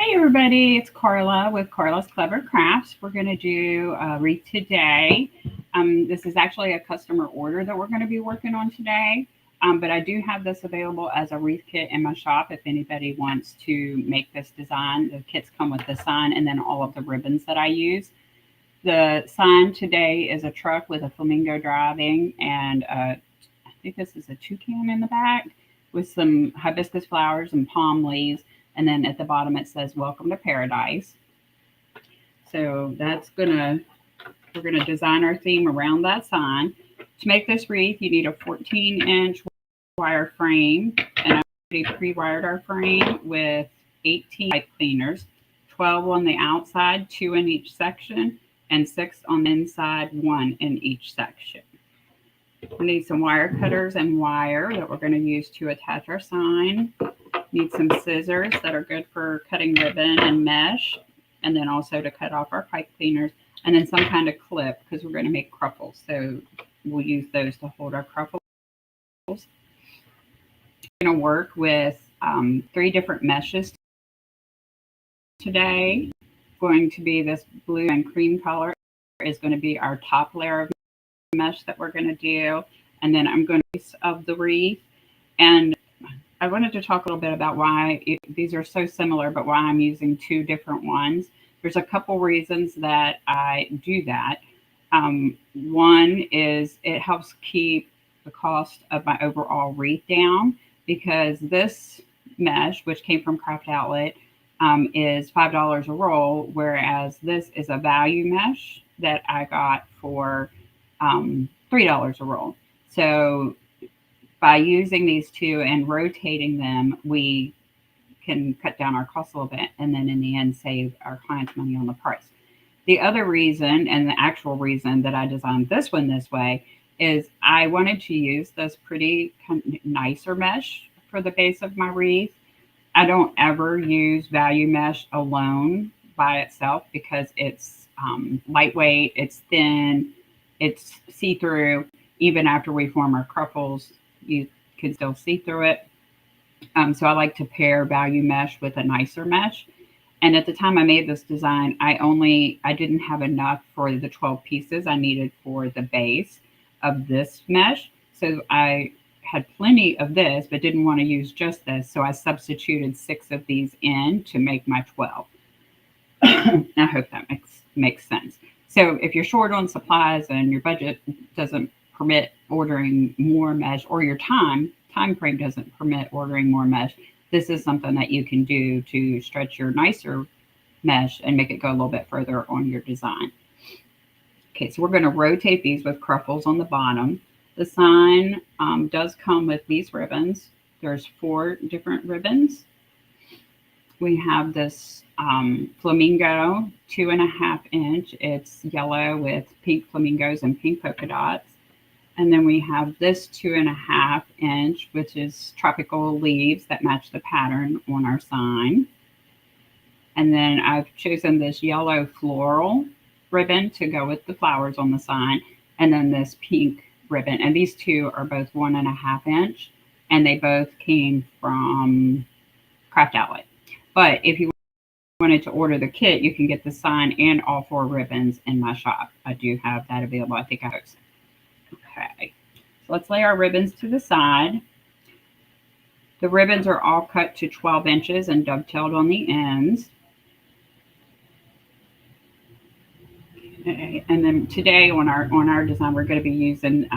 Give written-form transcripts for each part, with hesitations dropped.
Hey everybody, it's Carla with Carla's Clever Crafts. We're going to do a wreath today. This is actually a customer order that we're going to be working on today, but I do have this available as a wreath kit in my shop if anybody wants to make this design. The kits come with the sign and then all of the ribbons that I use. The sign today is a truck with a flamingo driving and I think this is a toucan in the back with some hibiscus flowers and palm leaves. And then at the bottom it says "Welcome to Paradise." So we're gonna design our theme around that sign. To make this wreath, you need a 14-inch wire frame, and I already pre-wired our frame with 18 pipe cleaners, 12 on the outside, 2 in each section, and 6 on the inside, 1 in each section. We need some wire cutters and wire that we're going to use to attach our sign. Need some scissors that are good for cutting ribbon and mesh, and then also to cut off our pipe cleaners, and then some kind of clip because we're going to make cruffles. So we'll use those to hold our cruffles. We're going to work with 3 different meshes today. Going to be this blue and cream color is going to be our top layer of mesh that we're going to do, and then I'm going to use of the wreath. And I wanted to talk a little bit about why these are so similar, but why I'm using 2 different ones. There's a couple reasons that I do that. One is it helps keep the cost of my overall wreath down because this mesh, which came from Craft Outlet, is $5 a roll, whereas this is a value mesh that I got for $3 a roll. So by using these 2 and rotating them, we can cut down our costs a little bit and then in the end save our clients money on the price. The other reason, and the actual reason that I designed this one this way, is I wanted to use this pretty nicer mesh for the base of my wreath. I don't ever use value mesh alone by itself because it's lightweight, it's thin, it's see-through. Even after we form our cruffles, you can still see through it. So I like to pair value mesh with a nicer mesh. And at the time I made this design, I didn't have enough for the 12 pieces I needed for the base of this mesh. So I had plenty of this, but didn't want to use just this. So I substituted 6 of these in to make my 12. I hope that makes sense. So if you're short on supplies and your budget doesn't permit ordering more mesh, or your time frame doesn't permit ordering more mesh, this is something that you can do to stretch your nicer mesh and make it go a little bit further on your design. Okay, so we're going to rotate these with cruffles on the bottom. The sign does come with these ribbons. There's 4 different ribbons. We have this Flamingo 2.5 inch. It's yellow with pink flamingos and pink polka dots. And then we have this 2.5 inch, which is tropical leaves that match the pattern on our sign. And then I've chosen this yellow floral ribbon to go with the flowers on the sign. And then this pink ribbon. And these 2 are both 1.5 inch. And they both came from Craft Outlet. But if you wanted to order the kit, you can get the sign and all 4 ribbons in my shop. I do have that available. I think I posted. Okay, so let's lay our ribbons to the side. The ribbons are all cut to 12 inches and dovetailed on the ends. Okay, and then today on our design, we're going to be using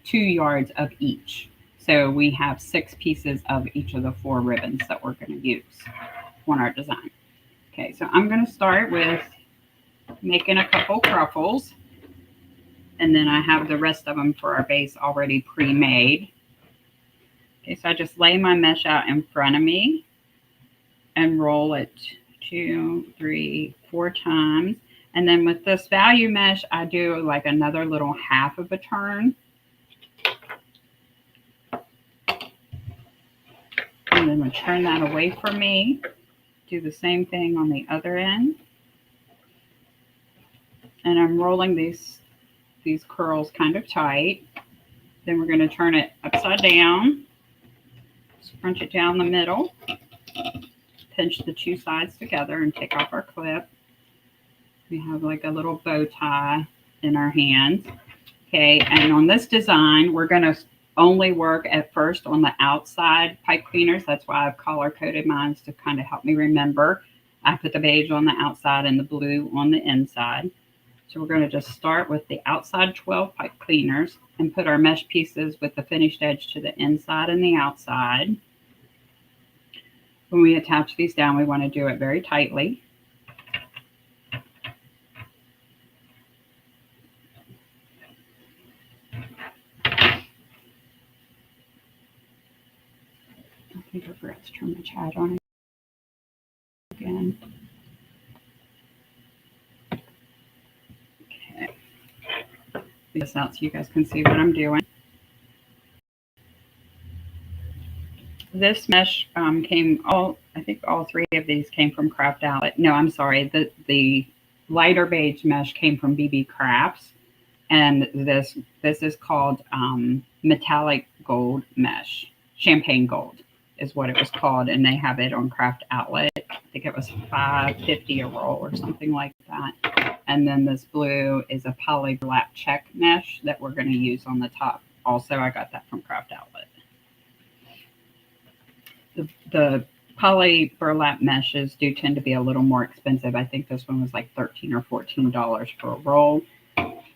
2 yards of each. So we have 6 pieces of each of the 4 ribbons that we're going to use on our design. Okay, so I'm going to start with making a couple cruffles. And then I have the rest of them for our base already pre-made. Okay, so I just lay my mesh out in front of me and roll it 2, 3, 4 times. And then with this value mesh, I do like another little half of a turn. And then I turn that away from me. Do the same thing on the other end. And I'm rolling these curls kind of tight. Then we're going to turn it upside down, scrunch it down the middle, pinch the two sides together and take off our clip. We have like a little bow tie in our hands. Okay, and on this design, we're going to only work at first on the outside pipe cleaners. That's why I've color coded mine to kind of help me remember. I put the beige on the outside and the blue on the inside. So we're going to just start with the outside 12 pipe cleaners and put our mesh pieces with the finished edge to the inside and the outside. When we attach these down, we want to do it very tightly. I think I forgot to turn my chat on again. Okay. This out so you guys can see what I'm doing. This mesh I think all three of these came from Craft Outlet. No, I'm sorry. The lighter beige mesh came from BB Crafts. And this is called metallic gold mesh. Champagne gold is what it was called. And they have it on Craft Outlet. I think it was $5.50 a roll or something like that. And then this blue is a poly burlap check mesh that we're going to use on the top. Also, I got that from Craft Outlet. The poly burlap meshes do tend to be a little more expensive. I think this one was like $13 or $14 for a roll,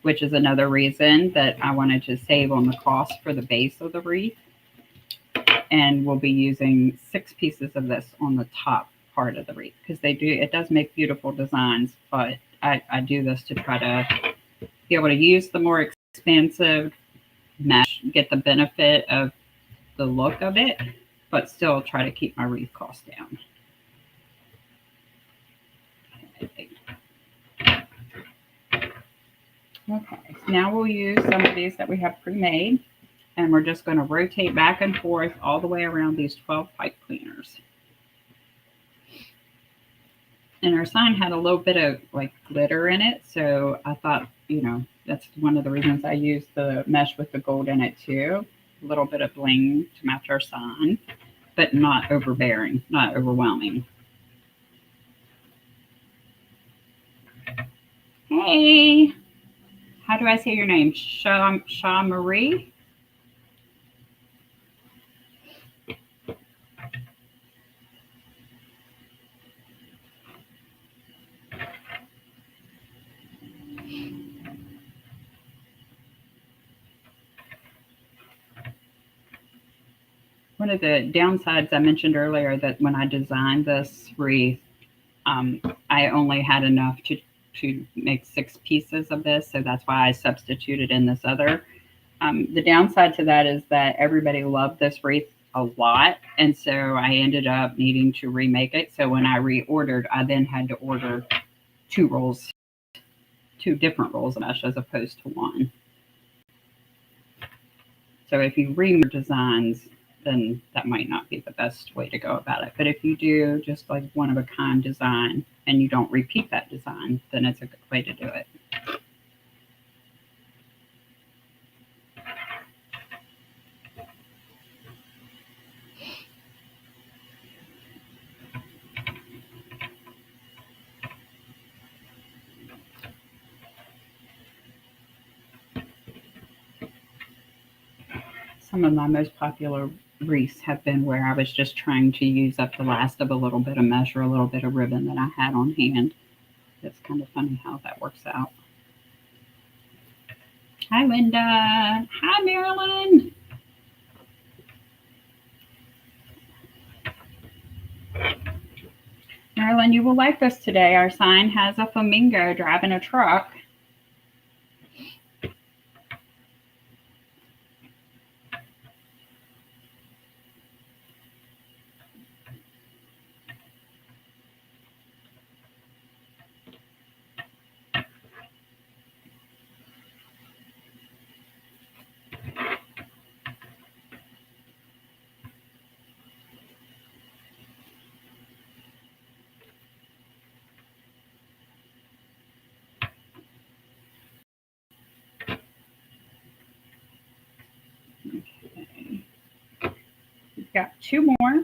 which is another reason that I wanted to save on the cost for the base of the wreath. And we'll be using 6 pieces of this on the top part of the wreath because it does make beautiful designs, but I do this to try to be able to use the more expensive mesh, get the benefit of the look of it, but still try to keep my wreath cost down. Okay. Okay, so now we'll use some of these that we have pre-made, and we're just going to rotate back and forth all the way around these 12 pipe cleaners. And our sign had a little bit of like glitter in it, so I thought, that's one of the reasons I used the mesh with the gold in it too. A little bit of bling to match our sign, but not overbearing, not overwhelming. Hey! How do I say your name? Shaw Marie? One of the downsides I mentioned earlier that when I designed this wreath, I only had enough to make 6 pieces of this, so that's why I substituted in this other. The downside to that is that everybody loved this wreath a lot, and so I ended up needing to remake it. So when I reordered, I then had to order 2 different rolls of mesh as opposed to 1. So if you remake designs, then that might not be the best way to go about it. But if you do just like one-of-a-kind design and you don't repeat that design, then it's a good way to do it. Some of my most popular wreaths have been where I was just trying to use up the last of a little bit of mesh or a little bit of ribbon that I had on hand. It's kind of funny how that works out. Hi, Linda. Hi, Marilyn. Marilyn, you will like this today. Our sign has a flamingo driving a truck. Okay. We've got 2 more.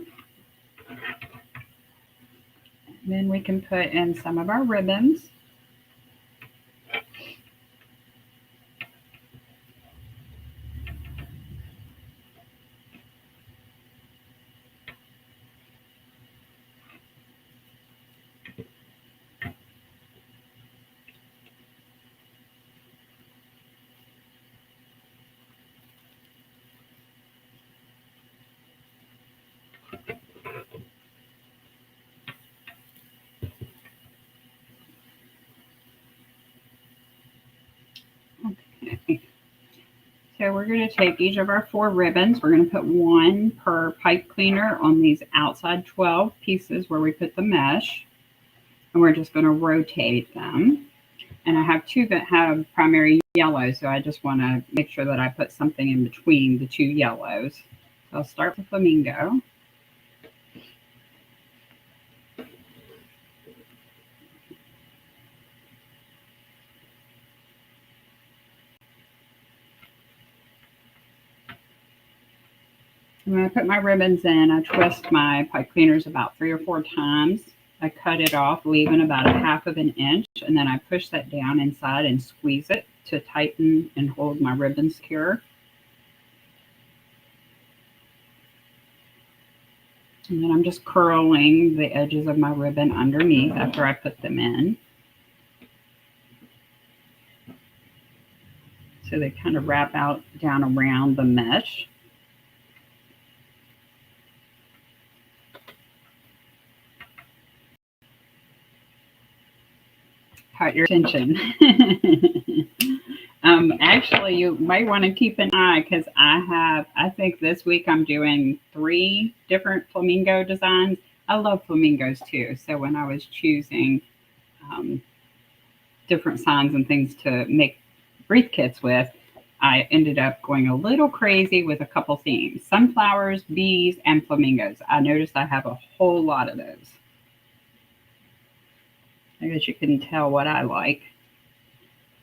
Then we can put in some of our ribbons. Okay. So we're going to take each of our 4 ribbons. We're going to put 1 per pipe cleaner on these outside 12 pieces where we put the mesh. And we're just going to rotate them. And I have 2 that have primary yellow, so I just want to make sure that I put something in between the 2 yellows. So I'll start with Flamingo. When I put my ribbons in, I twist my pipe cleaners about 3 or 4 times. I cut it off, leaving about a 1/2 of an inch, and then I push that down inside and squeeze it to tighten and hold my ribbon secure. And then I'm just curling the edges of my ribbon underneath after I put them in. So they kind of wrap out down around the mesh. Caught your attention. Actually, you might want to keep an eye because I think this week I'm doing 3 different flamingo designs. I love flamingos too. So when I was choosing different signs and things to make wreath kits with, I ended up going a little crazy with a couple themes: sunflowers, bees, and flamingos. I noticed I have a whole lot of those. I guess you can tell what I like.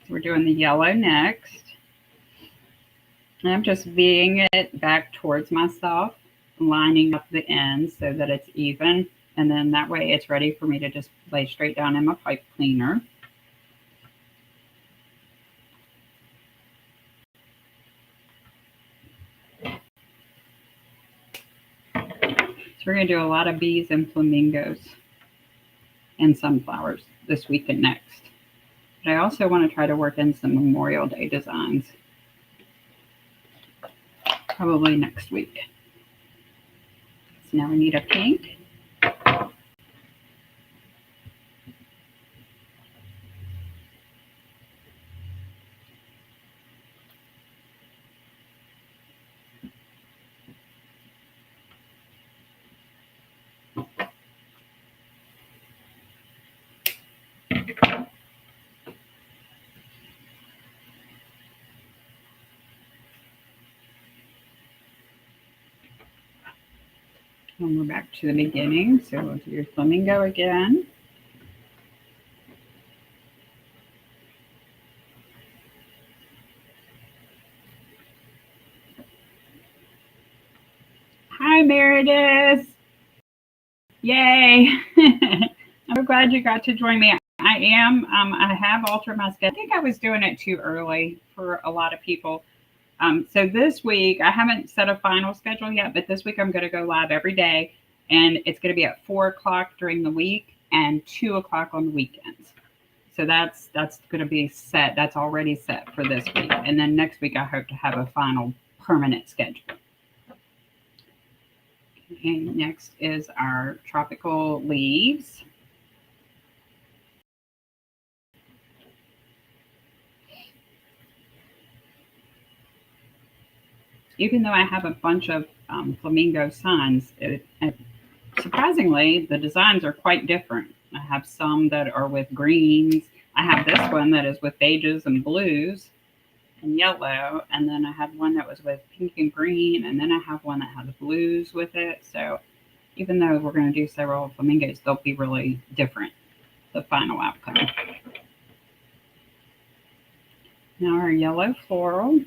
So we're doing the yellow next. And I'm just V'ing it back towards myself, lining up the ends so that it's even. And then that way it's ready for me to just lay straight down in my pipe cleaner. So we're going to do a lot of bees and flamingos and sunflowers this week and next. But I also want to try to work in some Memorial Day designs. Probably next week. So now we need a pink. And we're back to the beginning. So we'll do your flamingo again. Hi, Meredith. Yay. I'm so glad you got to join me. I have altered my schedule. I think I was doing it too early for a lot of people. So this week, I haven't set a final schedule yet, but this week I'm going to go live every day, and it's going to be at 4 o'clock during the week and 2 o'clock on the weekends. So that's going to be set. That's already set for this week. And then next week, I hope to have a final permanent schedule. Okay, next is our tropical leaves. Even though I have a bunch of flamingo signs, surprisingly, the designs are quite different. I have some that are with greens. I have this one that is with beiges and blues and yellow. And then I have one that was with pink and green. And then I have one that has blues with it. So even though we're going to do several flamingos, they'll be really different, the final outcome. Now our yellow floral.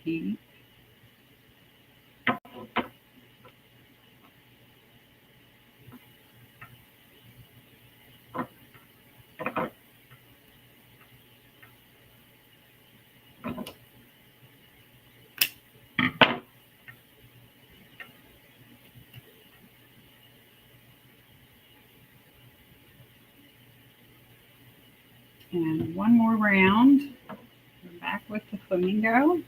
pink. And one more round. We're back with the flamingo.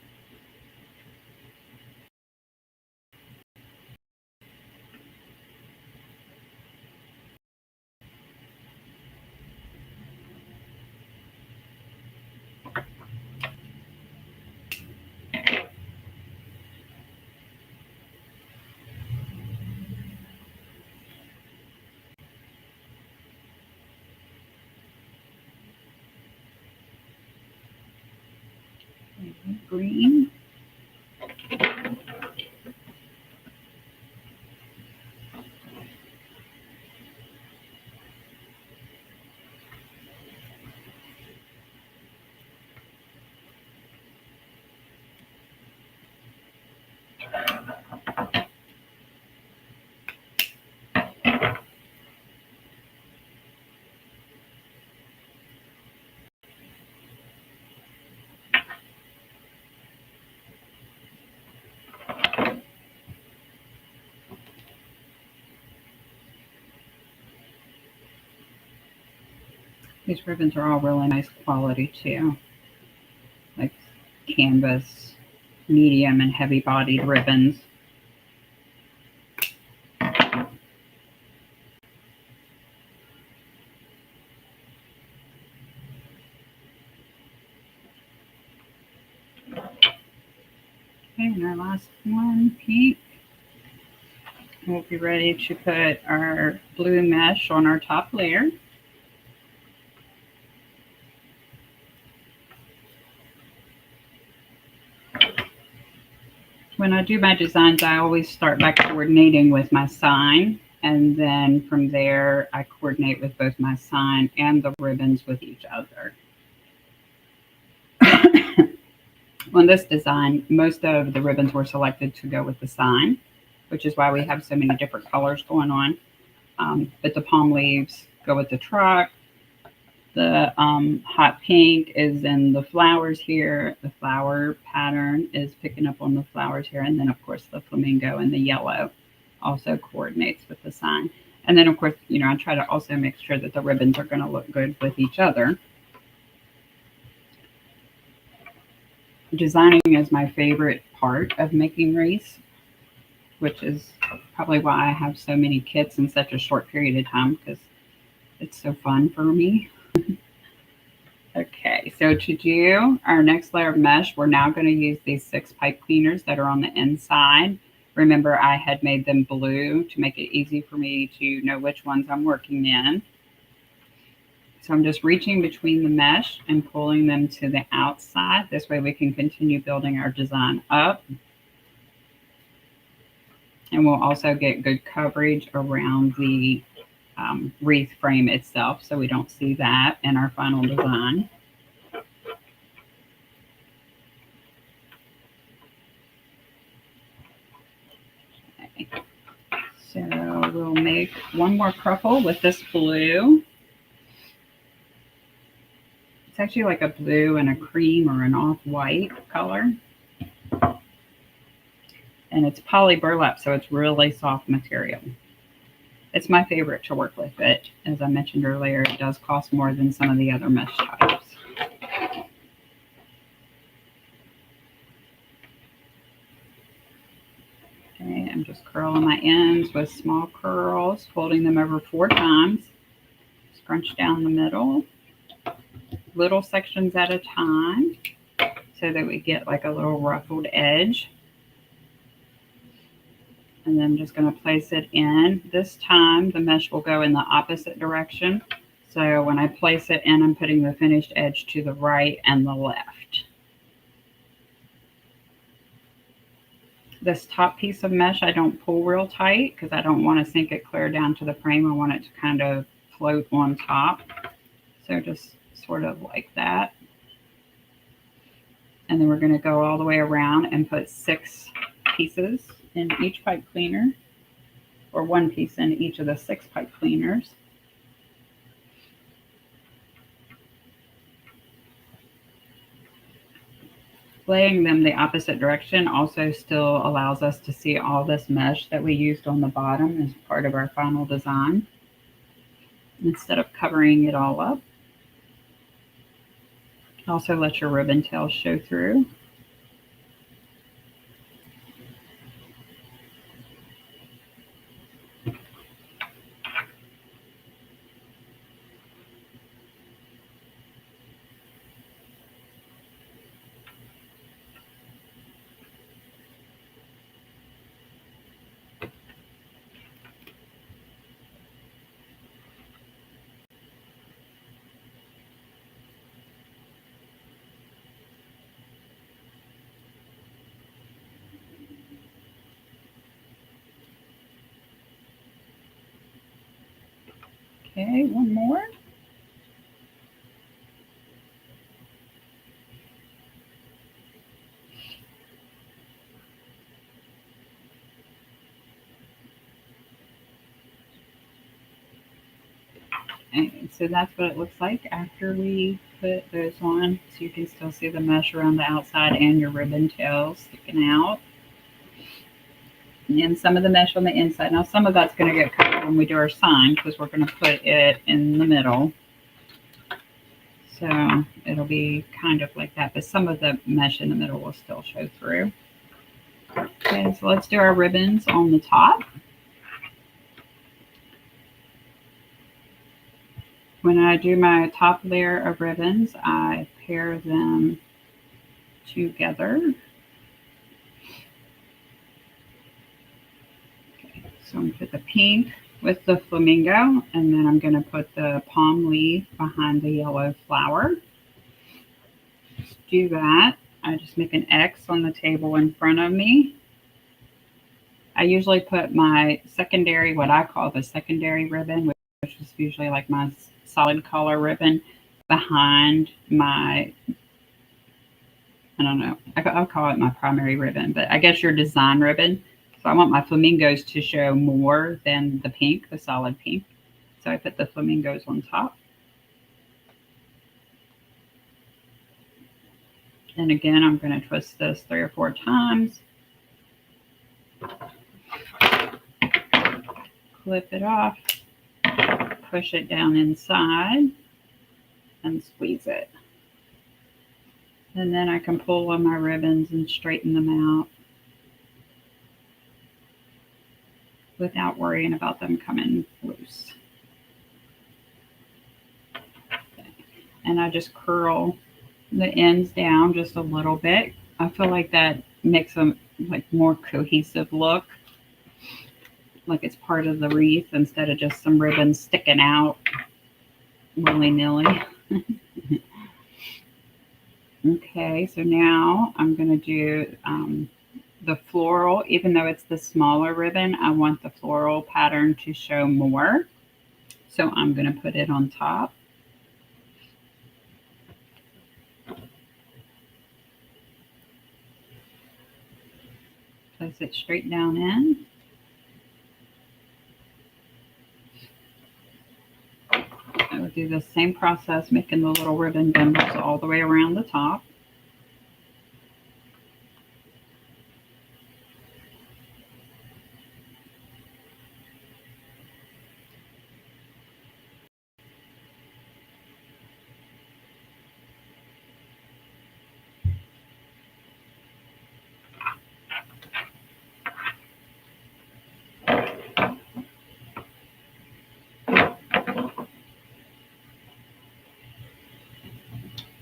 Green. These ribbons are all really nice quality too, like canvas, medium and heavy bodied ribbons. Okay, and our last one, pink. We'll be ready to put our blue mesh on our top layer. When I do my designs, I always start by coordinating with my sign, and then from there I coordinate with both my sign and the ribbons with each other. On this design, most of the ribbons were selected to go with the sign, which is why we have so many different colors going on. But the palm leaves go with the truck. The hot pink is in the flowers here. The flower pattern is picking up on the flowers here. And then, of course, the flamingo and the yellow also coordinates with the sign. And then, of course, I try to also make sure that the ribbons are going to look good with each other. Designing is my favorite part of making wreaths, which is probably why I have so many kits in such a short period of time, because it's so fun for me. Okay, so to do our next layer of mesh, we're now going to use these 6 pipe cleaners that are on the inside. Remember, I had made them blue to make it easy for me to know which ones I'm working in. So I'm just reaching between the mesh and pulling them to the outside. This way we can continue building our design up. And we'll also get good coverage around the wreath frame itself, so we don't see that in our final design. Okay. So we'll make one more purple with this blue. It's actually like a blue and a cream or an off-white color. And it's poly burlap, so it's really soft material. It's my favorite to work with it. As I mentioned earlier, it does cost more than some of the other mesh types. Okay, I'm just curling my ends with small curls, folding them over 4 times. Scrunch down the middle, little sections at a time, so that we get like a little ruffled edge. And then I'm just going to place it in. This time the mesh will go in the opposite direction. So when I place it in, I'm putting the finished edge to the right and the left. This top piece of mesh I don't pull real tight because I don't want to sink it clear down to the frame. I want it to kind of float on top. So just sort of like that. And then we're going to go all the way around and put 6 pieces in each pipe cleaner, or 1 piece in each of the 6 pipe cleaners. Laying them the opposite direction also still allows us to see all this mesh that we used on the bottom as part of our final design, instead of covering it all up. Also let your ribbon tails show through. Okay, one more. And so that's what it looks like after we put those on. So you can still see the mesh around the outside and your ribbon tails sticking out. And some of the mesh on the inside. Now some of that's going to get covered when we do our sign, because we're going to put it in the middle. So it'll be kind of like that, but some of the mesh in the middle will still show through. Okay, so let's do our ribbons on the top. When I do my top layer of ribbons, I pair them together. Okay, so I'm going to put the pink with the flamingo, and then I'm going to put the palm leaf behind the yellow flower. Just do that. I just make an X on the table in front of me. I usually put my secondary, what I call the secondary ribbon, which is usually like my solid color ribbon, behind my, I don't know, I'll call it my primary ribbon, but I guess your design ribbon. So I want my flamingos to show more than the pink, the solid pink. So I put the flamingos on top. And again, I'm going to twist this 3 or 4 times. Clip it off, push it down inside, and squeeze it. And then I can pull on my ribbons and straighten them out without worrying about them coming loose. Okay. And I just curl the ends down just a little bit. I feel like that makes them like more cohesive look, like it's part of the wreath instead of just some ribbons sticking out willy-nilly. Okay, so now I'm going to do the floral. Even though it's the smaller ribbon, I want the floral pattern to show more. So I'm going to put it on top. Place it straight down in. I will do the same process, making the little ribbon bundles all the way around the top.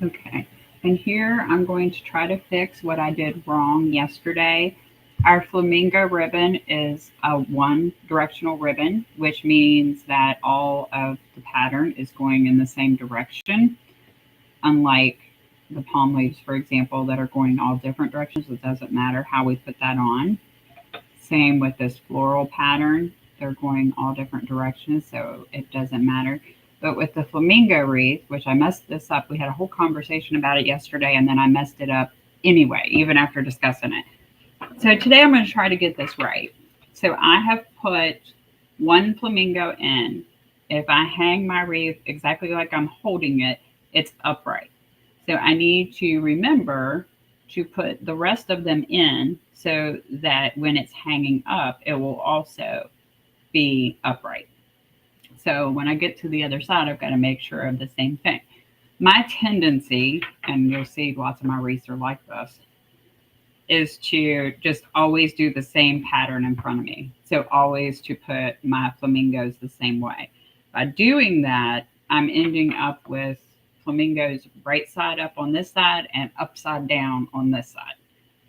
Okay, and here I'm going to try to fix what I did wrong yesterday. Our flamingo ribbon is a one-directional ribbon, which means that all of the pattern is going in the same direction, unlike the palm leaves, for example, that are going all different directions. It doesn't matter how we put that on. Same with this floral pattern. They're going all different directions, so it doesn't matter. But with the flamingo wreath, which I messed this up, we had a whole conversation about it yesterday, and then I messed it up anyway, even after discussing it. So today I'm going to try to get this right. So I have put one flamingo in. If I hang my wreath exactly like I'm holding it, it's upright. So I need to remember to put the rest of them in so that when it's hanging up, it will also be upright. So when I get to the other side, I've got to make sure of the same thing. My tendency, and you'll see lots of my wreaths are like this, is to just always do the same pattern in front of me. So always to put my flamingos the same way. By doing that, I'm ending up with flamingos right side up on this side and upside down on this side.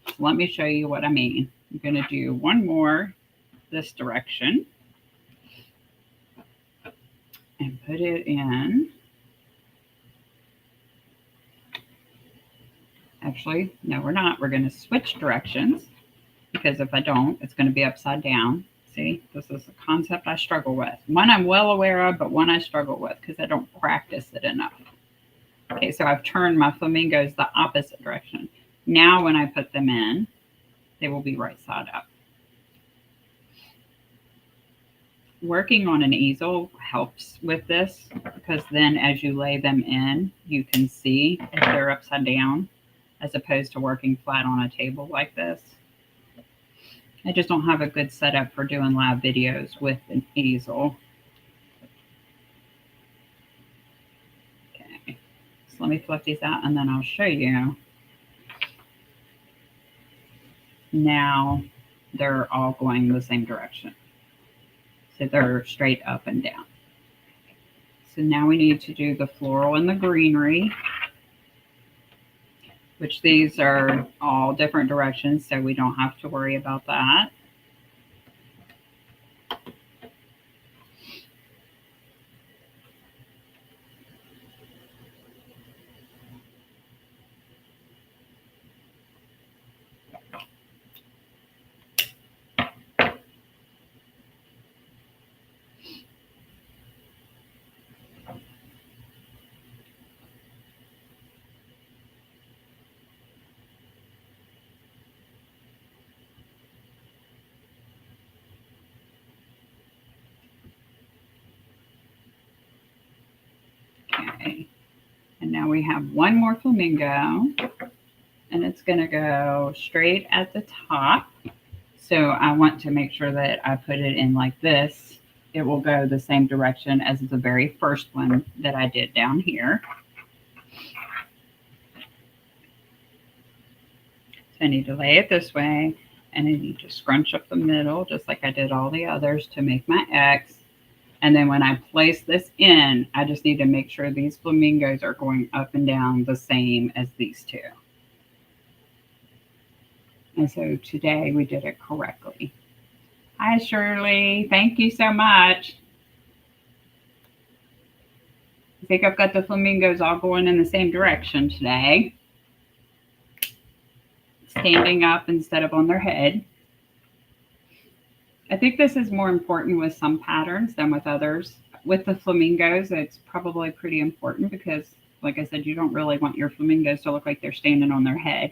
So let me show you what I mean. I'm going to do one more this direction and put it in. Actually, no, we're not. We're going to switch directions because if I don't, it's going to be upside down. See, this is a concept I struggle with. One I'm well aware of, but one I struggle with because I don't practice it enough. Okay, so I've turned my flamingos the opposite direction. Now when I put them in, they will be right side up. Working on an easel helps with this because then as you lay them in, you can see if they're upside down as opposed to working flat on a table like this. I just don't have a good setup for doing live videos with an easel. Okay, so let me flip these out and then I'll show you. Now they're all going the same direction. So they're straight up and down. So now we need to do the floral and the greenery, which these are all different directions, so we don't have to worry about that. Okay, and now we have one more flamingo, and it's going to go straight at the top. So I want to make sure that I put it in like this. It will go the same direction as the very first one that I did down here. So I need to lay it this way, and I need to scrunch up the middle just like I did all the others to make my X. And then when I place this in, I just need to make sure these flamingos are going up and down the same as these two. And so today we did it correctly. Hi, Shirley. Thank you so much. I think I've got the flamingos all going in the same direction today. Standing up instead of on their head. I think this is more important with some patterns than with others. With the flamingos, it's probably pretty important because, like I said, you don't really want your flamingos to look like they're standing on their head.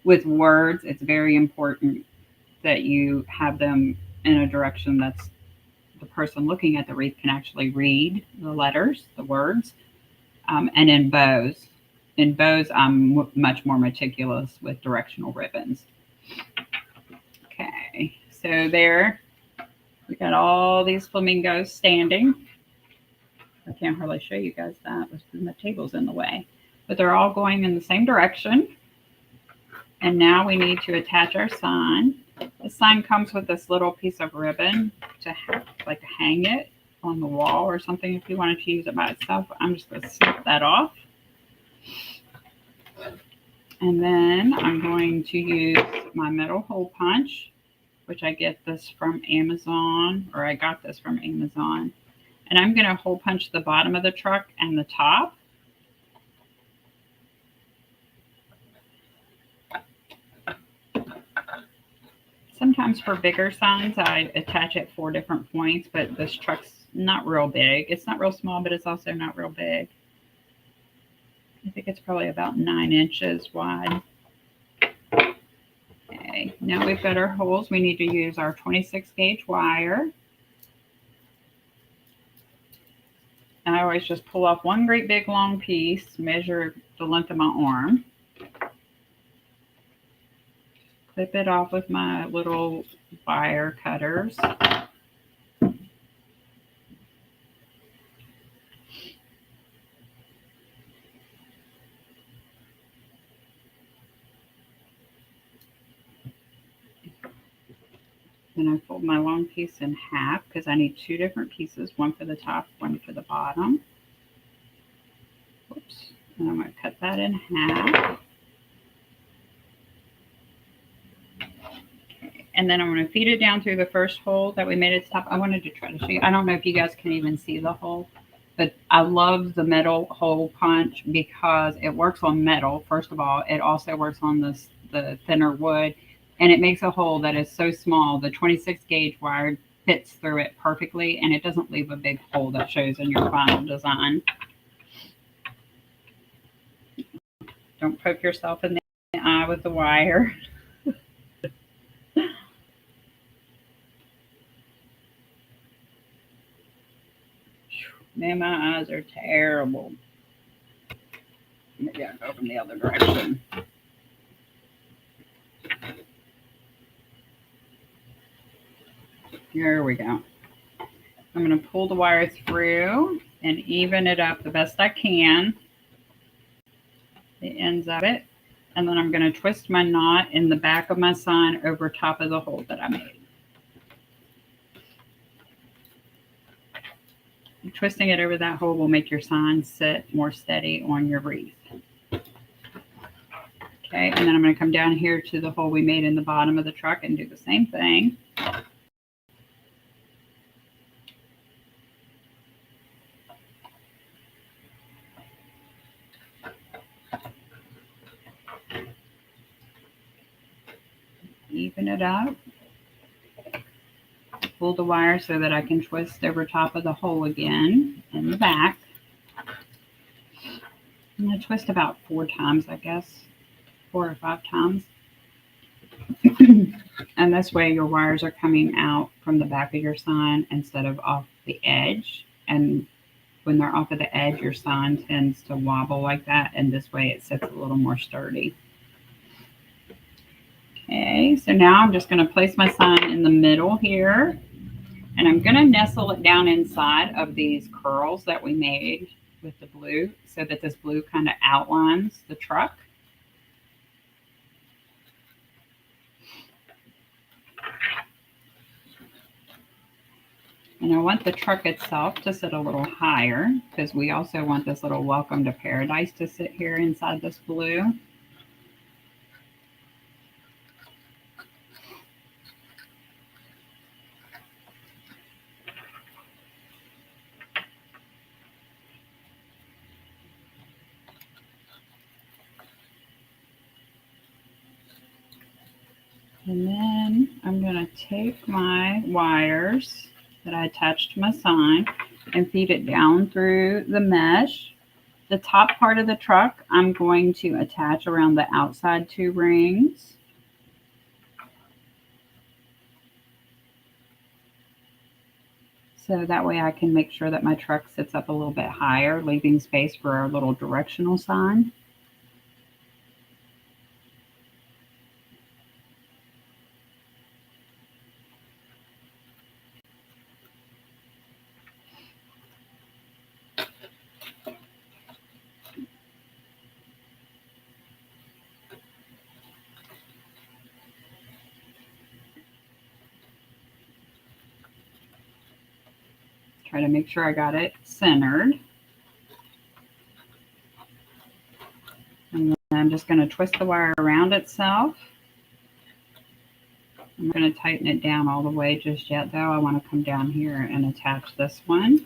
With words, it's very important that you have them in a direction that's the person looking at the wreath can actually read the letters, the words. And in bows, I'm much more meticulous with directional ribbons. Okay, so there. We got all these flamingos standing. I can't hardly show you guys that with the table's in the way. But they're all going in the same direction. And now we need to attach our sign. The sign comes with this little piece of ribbon to hang it on the wall or something if you wanted to use it by itself. I'm just going to snip that off. And then I'm going to use my metal hole punch, which I get this from Amazon, or I got this from Amazon. And I'm going to hole punch the bottom of the truck and the top. Sometimes for bigger signs, I attach at 4 different points, but this truck's not real big. It's not real small, but it's also not real big. I think it's probably about 9 inches wide. Now we've got our holes. We need to use our 26 gauge wire. And I always just pull off one great big long piece, measure the length of my arm. Clip it off with my little wire cutters. Then I fold my long piece in half because I need two different pieces, one for the top, one for the bottom. Oops. And I'm going to cut that in half. Okay. And then I'm going to feed it down through the first hole that we made at the top. I wanted to try to show you. I don't know if you guys can even see the hole, but I love the metal hole punch because it works on metal. First of all, it also works on the thinner wood. And it makes a hole that is so small, the 26 gauge wire fits through it perfectly, and it doesn't leave a big hole that shows in your final design. Don't poke yourself in the eye with the wire. Man, my eyes are terrible. Maybe I'll go from the other direction. Here we go. I'm going to pull the wire through and even it up the best I can, the ends of it. And then I'm going to twist my knot in the back of my sign over top of the hole that I made. And twisting it over that hole will make your sign sit more steady on your wreath. Okay, and then I'm going to come down here to the hole we made in the bottom of the truck and do the same thing. Even it up. Pull the wire so that I can twist over top of the hole again in the back. I'm going to twist about 4 times, I guess, 4 or 5 times. And this way your wires are coming out from the back of your sign instead of off the edge. And when they're off of the edge, your sign tends to wobble like that. And this way it sits a little more sturdy. Okay, so now I'm just going to place my sign in the middle here. And I'm going to nestle it down inside of these curls that we made with the blue so that this blue kind of outlines the truck. And I want the truck itself to sit a little higher because we also want this little welcome to paradise to sit here inside this blue. And then I'm going to take my wires that I attached to my sign and feed it down through the mesh. The top part of the truck, I'm going to attach around the outside 2 rings. So that way I can make sure that my truck sits up a little bit higher, leaving space for our little directional sign. Try to make sure I got it centered. And then I'm just going to twist the wire around itself. I'm going to tighten it down all the way just yet, though. I want to come down here and attach this one.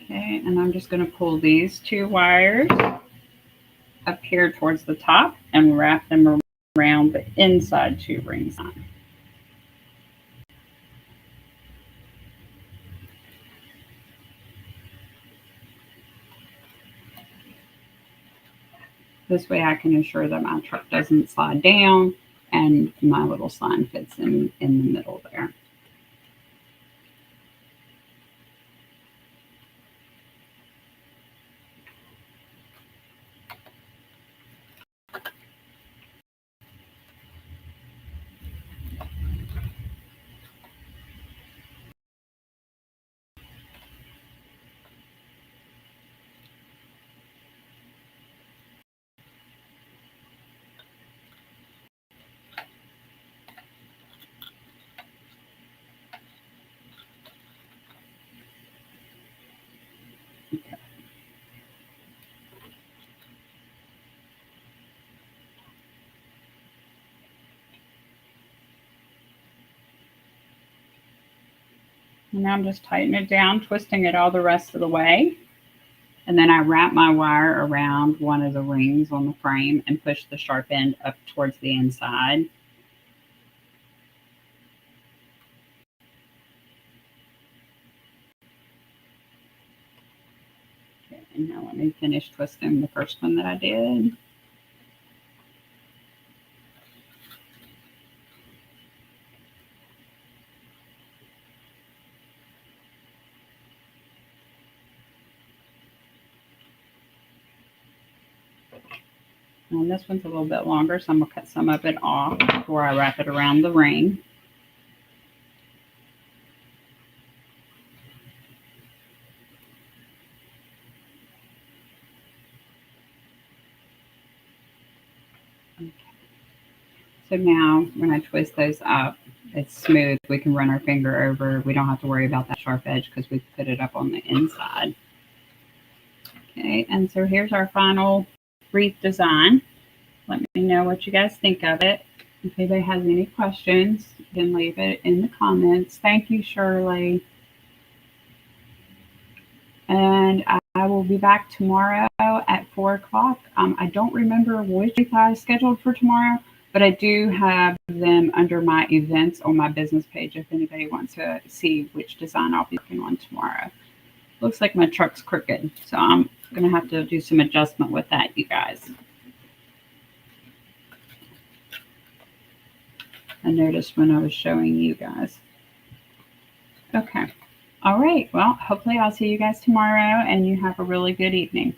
Okay, and I'm just going to pull these 2 wires up here towards the top and wrap them around the inside 2 rings on. This way I can ensure that my truck doesn't slide down and my little sign fits in the middle there. Okay. And now I'm just tightening it down, twisting it all the rest of the way. And then I wrap my wire around one of the rings on the frame and push the sharp end up towards the inside. Okay, and now let me finish twisting the first one that I did. And this one's a little bit longer, so I'm going to cut some of it off before I wrap it around the ring. Okay. So now when I twist those up, it's smooth. We can run our finger over. We don't have to worry about that sharp edge because we put it up on the inside. Okay, and so here's our final wreath design. Let me know what you guys think of it. If anybody has any questions, you can leave it in the comments. Thank you, Shirley. And I will be back tomorrow at 4 o'clock. I don't remember which I scheduled for tomorrow, but I do have them under my events on my business page if anybody wants to see which design I'll be working on tomorrow. Looks like my truck's crooked, so I'm going to have to do some adjustment with that, you guys. I noticed when I was showing you guys. Okay. All right. Well, hopefully I'll see you guys tomorrow and you have a really good evening.